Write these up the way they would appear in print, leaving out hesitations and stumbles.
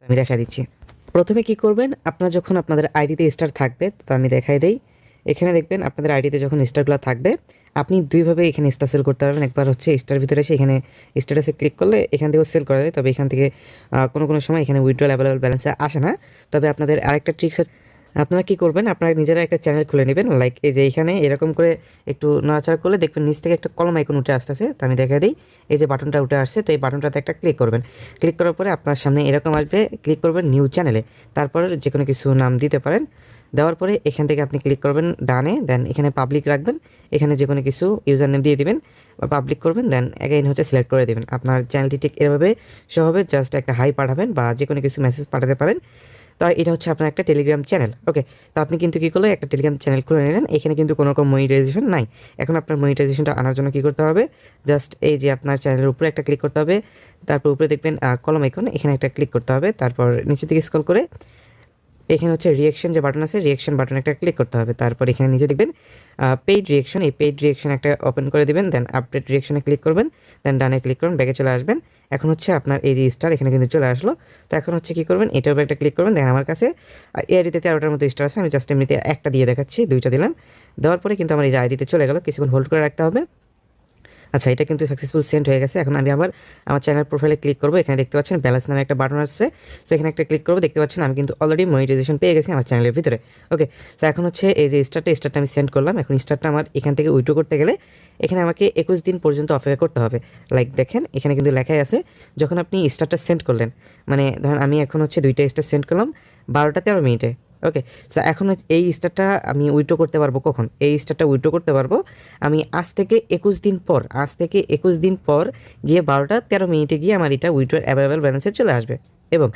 আমি দেখাই দিচ্ছি। প্রথমে কি করবেন, আপনারা যখন আপনাদের আইডিতে স্টার থাকবে, তো আমি দেখাই দেই। এখানে দেখবেন আপনাদের আইডিতে যখন স্টারগুলো থাকবে, আপনি দুইভাবে এখানে স্টার সেল করতে পারবেন। একবার হচ্ছে স্টার ভিতরে এসে এখানে স্ট্যাটাসে ক্লিক করলে এখান থেকেও সেল করা যায়, তবে এখান থেকে কোনো সময় এখানে উইথড্রল অ্যাভেলেবল ব্যালেন্সে আসে না। তবে আপনাদের আরেকটা ট্রিক্স হচ্ছে, আপনারা কি করবেন, আপনারা নিজেরা একটা চ্যানেল খুলে নেবেন। লাইক এই যে এখানে এরকম করে একটু নাড়াচাড়া করলে দেখবেন নিচ থেকে একটা কলম আইকন উঠে আসতেছে। তো আমি দেখা দিই, এই যে বাটনটা উঠে আসছে, তো এই বাটনটাতে একটা ক্লিক করবেন। ক্লিক করার পরে আপনার সামনে এরকম আসবে, ক্লিক করবেন নিউ চ্যানেলে, তারপর যে কোনো কিছু নাম দিতে পারেন। দেওয়ার পরে এখান থেকে আপনি ক্লিক করবেন ডানে, দেন এখানে পাবলিক রাখবেন, এখানে যে কোনো কিছু ইউজার নেম দিয়ে দিবেন বা পাবলিক করবেন, দেন অ্যাগেইন হচ্ছে সিলেক্ট করে দেবেন। আপনার চ্যানেলটি ঠিক এভাবে শো হবে, জাস্ট একটা হাই পাঠাবেন বা যে কোনো কিছু মেসেজ পাঠাতে পারেন। তো এটা হচ্ছে আপনার একটা টেলিগ্রাম চ্যানেল। ওকে, তো আপনি কিন্তু কী করলে একটা টেলিগ্রাম চ্যানেল খুলে নিলেন। এখানে কিন্তু কোনো রকম মনিটাইজেশন নাই। এখন আপনার মনিটাইজেশনটা আনার জন্য কী করতে হবে, জাস্ট এই যে আপনার চ্যানেলের উপরে একটা ক্লিক করতে হবে, তারপর উপরে দেখবেন কলম আইকন, এখানে একটা ক্লিক করতে হবে, তারপর নিচের দিকে স্ক্রল করে এখানে হচ্ছে রিয়েকশন যে বাটন আছে, রিয়েকশন বাটন একটা ক্লিক করতে হবে। তারপর এখানে নিচে দেখবেন পেইড রিয়েকশন, এই পেইড রিয়েকশন একটা ওপেন করে দেবেন, দেন আপডেট রিয়েকশনে ক্লিক করবেন, দেন ডানে ক্লিক করবেন, ব্যাকে চলে আসবেন। এখন হচ্ছে আপনার এই যে স্টার এখানে কিন্তু চলে আসলো। তো এখন হচ্ছে কী করবেন, এটার উপর একটা ক্লিক করবেন। দেন আমার কাছে এই আইডিতে 13টার মতো স্টার আছে, আমি জাস্ট এমনিতে একটা দিয়ে দেখাচ্ছি, 2টা দিলাম। দেওয়ার পরে কিন্তু আমার এই যে আইডিতে চলে গেল, কিছুক্ষণ হোল্ড করে রাখতে হবে। আচ্ছা, এটা কিন্তু সাকসেসফুল সেন্ড হয়ে গেছে। এখন আমি আবার আমার চ্যানেল প্রোফাইলে ক্লিক করবো, এখানে দেখতে পাচ্ছেন ব্যালেন্স নামে একটা বাটন আসছে, সেখানে একটা ক্লিক করবো। দেখতে পাচ্ছেন আমি কিন্তু অলরেডি মনিটাইজেশন পেয়ে গেছি আমার চ্যানেলের ভিতরে। ওকে, তো এখন হচ্ছে এই যে স্টারটা আমি সেন্ড করলাম। এখন স্টারটা আমার এখান থেকে উইথড্র করতে গেলে এখানে আমাকে 21 দিন পর্যন্ত অপেক্ষা করতে হবে। লাইক দেখেন এখানে কিন্তু লেখাই আছে, যখন আপনি স্টারটা সেন্ড করলেন, মানে ধরেন আমি এখন হচ্ছে 2টা স্টার সেন্ড করলাম 12টা 13 মিনিটে। ওকে, সো এখন এই স্টারটা আমি উইথড্র করতে পারবো কখন, এই স্টারটা উইথড্র করতে পারবো আমি আজ থেকে 21 দিন পর, আজ থেকে 21 দিন পর গিয়ে 12টা 13 মিনিটে গিয়ে আমার এটা উইথড্র অ্যাভেলেবেল ব্যালেন্সে চলে আসবে। এবং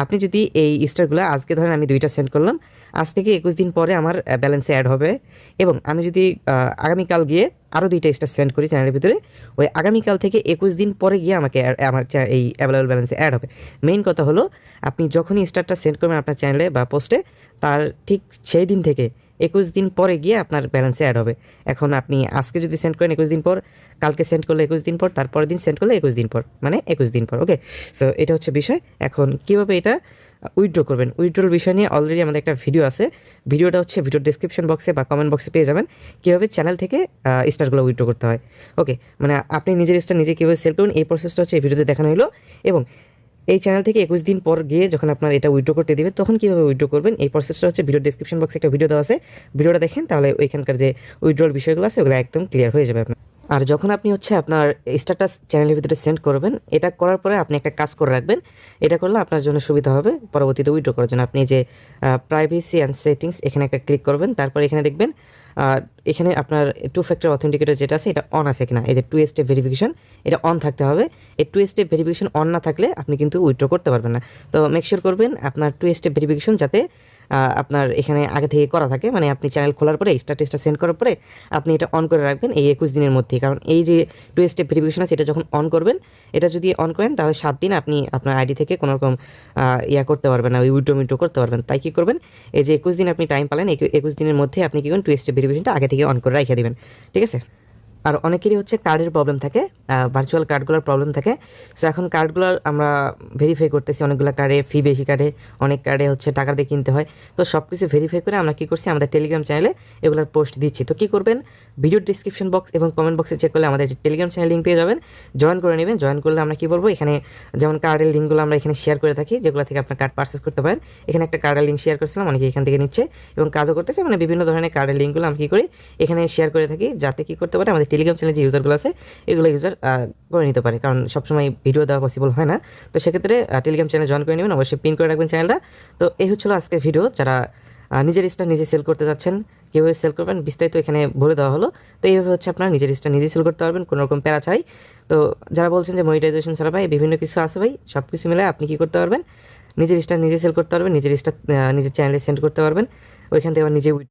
আপনি যদি এই স্টারগুলো আজকে ধরেন আমি 2টা সেন্ড করলাম, আজ থেকে 21 দিন পরে আমার ব্যালেন্সে অ্যাড হবে। এবং আমি যদি আগামীকাল গিয়ে আরও 2টা স্টার সেন্ড করি চ্যানেলের ভিতরে, ওই আগামীকাল থেকে 21 দিন পরে গিয়ে আমাকে আমার এই অ্যাভেলেবেল ব্যালেন্সে অ্যাড হবে। মেইন কথা হলো, আপনি যখনই স্টারটা সেন্ড করবেন আপনার চ্যানেলে বা পোস্টে, তার ঠিক সেই দিন থেকে 21 দিন পরে গিয়ে আপনার ব্যালেন্সে অ্যাড হবে। এখন আপনি আজকে যদি সেন্ড করেন 21 দিন পর, কালকে সেন্ড করলে 21 দিন পর, তারপরের দিন সেন্ড করলে 21 দিন পর, মানে 21 দিন পর। ওকে, সো এটা হচ্ছে বিষয়। এখন কীভাবে এটা উইথড্র করবেন, উইথড্রল বিষয় নিয়ে অলরেডি আমাদের একটা ভিডিও আছে। ভিডিওটা হচ্ছে ভিডিওর ডেসক্রিপশন বক্সে বা কমেন্ট বক্সে পেয়ে যাবেন, কীভাবে চ্যানেল থেকে স্টারগুলো উইথড্র করতে হয়। ওকে, মানে আপনি নিজের স্টার নিজে কীভাবে সেল করুন, এই প্রসেসটা হচ্ছে এই ভিডিওতে দেখানো হলো। এবং এই চ্যানেল থেকে 21 দিন পর গিয়ে যখন আপনার এটা উইথড্র করতে দিবে, তখন কীভাবে উইথড্র করবেন এই প্রসেসটা হচ্ছে ভিডিও ডেসক্রিপশন বক্সে একটা ভিডিও দেওয়া আছে, ভিডিওটা দেখেন, তাহলে ওইখানকার যে উইথড্রল বিষয়গুলো আছে ওগুলো একদম ক্লিয়ার হয়ে যাবে আপনার। আর যখন আপনি হচ্ছে আপনার স্ট্যাটাস চ্যানেলের ভিতরে সেন্ড করবেন, এটা করার পরে আপনি একটা কাজ করে রাখবেন। এটা করলে আপনার জন্য সুবিধা হবে পরবর্তীতে উইথড্র করার জন্য। আপনি যে প্রাইভেসি অ্যান্ড সেটিংস এখানে একটা ক্লিক করবেন, তারপর এখানে দেখবেন এখানে আপনার 2 ফ্যাক্টর অথেন্টিকেটর যেটা আছে এটা অন আছে কিনা, এই যে 2 স্টেপ ভেরিফিকেশন এটা অন থাকতে হবে। এই 2 স্টেপ ভেরিফিকেশন অন না থাকলে আপনি কিন্তু উইথড্র করতে পারবেন না। তো মেক শিওর করবেন আপনার 2 স্টেপ ভেরিফিকেশন যাতে আপনার এখানে আগে থেকে করা থাকে, মানে আপনি চ্যানেল খোলার পরে স্ট্যাটাসটা সেন্ড করার পরে আপনি এটা অন করে রাখবেন এই 21 দিনের মধ্যে। কারণ এই যে 2 স্টেপ ভেরিফিকেশন আছে এটা যখন অন করবেন, এটা যদি অন করেন তাহলে 7 দিন আপনি আপনার আইডি থেকে কোনো রকম করতে পারবেন না, উইথড্র করতে পারবেন। তাই কী করবেন, এই যে 21 দিন আপনি টাইম পালেন, এই 21 দিনের মধ্যে আপনি কী করবেন 2 স্টেপ ভেরিফিকেশনটা আগে থেকে অন করে রেখে দেবেন। ঠিক আছে। আর অনেকেরই হচ্ছে কার্ডের প্রবলেম থাকে, ভার্চুয়াল কার্ডগুলোর প্রবলেম থাকে। সো এখন কার্ডগুলোর আমরা ভেরিফাই করতেছি, অনেকগুলো কার্ডে ফি বেশি কাটে, অনেক কার্ডে হচ্ছে টাকা দিয়ে কিনতে হয়। তো সব কিছু ভেরিফাই করে আমরা কী করছি, আমাদের টেলিগ্রাম চ্যানেলে এগুলোর পোস্ট দিচ্ছি। তো কী করবেন, ভিডিওর ডিসক্রিপশন বক্স এবং কমেন্ট বক্সে চেক করলে আমাদের টেলিগ্রাম চ্যানেল লিঙ্ক পেয়ে যাবেন, জয়েন করে নেবেন। জয়েন করলে আমরা কী বলবো, এখানে যেমন কার্ডের লিঙ্কগুলো আমরা এখানে শেয়ার করে থাকি, যেগুলো থেকে আপনার কার্ড পারচেস করতে পারেন। এখানে একটা কার্ডের লিঙ্ক শেয়ার করেছিলাম, অনেকে এখান থেকে নিচ্ছে এবং কাজও করতেছে, মানে বিভিন্ন ধরনের কার্ডের লিঙ্কগুলো আমরা কী করি এখানে শেয়ার করে থাকি, যাতে কী করতে পারে আমাদের টেলিগ্রাম চ্যানেলে যে ইউজারগুলো আছে এগুলো ইউজার করে নিতে পারে। কারণ সবসময় ভিডিও দেওয়া পসিবল হয় না, তো সেক্ষেত্রে টেলিগ্রাম চ্যানেল জয়েন করে নেবেন, অবশ্যই পিন করে রাখবেন চ্যানেলটা। তো এই হচ্ছিল আজকে ভিডিও। যারা নিজের স্টার নিজে সেল করতে যাচ্ছেন, কীভাবে সেল করবেন বিস্তারিত এখানে বলে দেওয়া হলো। তো এইভাবে হচ্ছে আপনার নিজের স্টার নিজে সেল করতে পারবেন, কোনো রকম প্যারা চাই। তো যারা বলছেন যে মনিটাইজেশন ছাড়া ভাই বিভিন্ন কিছু আছে, ভাই সব কিছু মিলে আপনি কী করতে পারবেন, নিজের স্টার নিজে সেল করতে পারবেন, নিজের স্টার নিজের চ্যানেলে সেন্ড করতে পারবেন, ওইখান থেকে আবার নিজে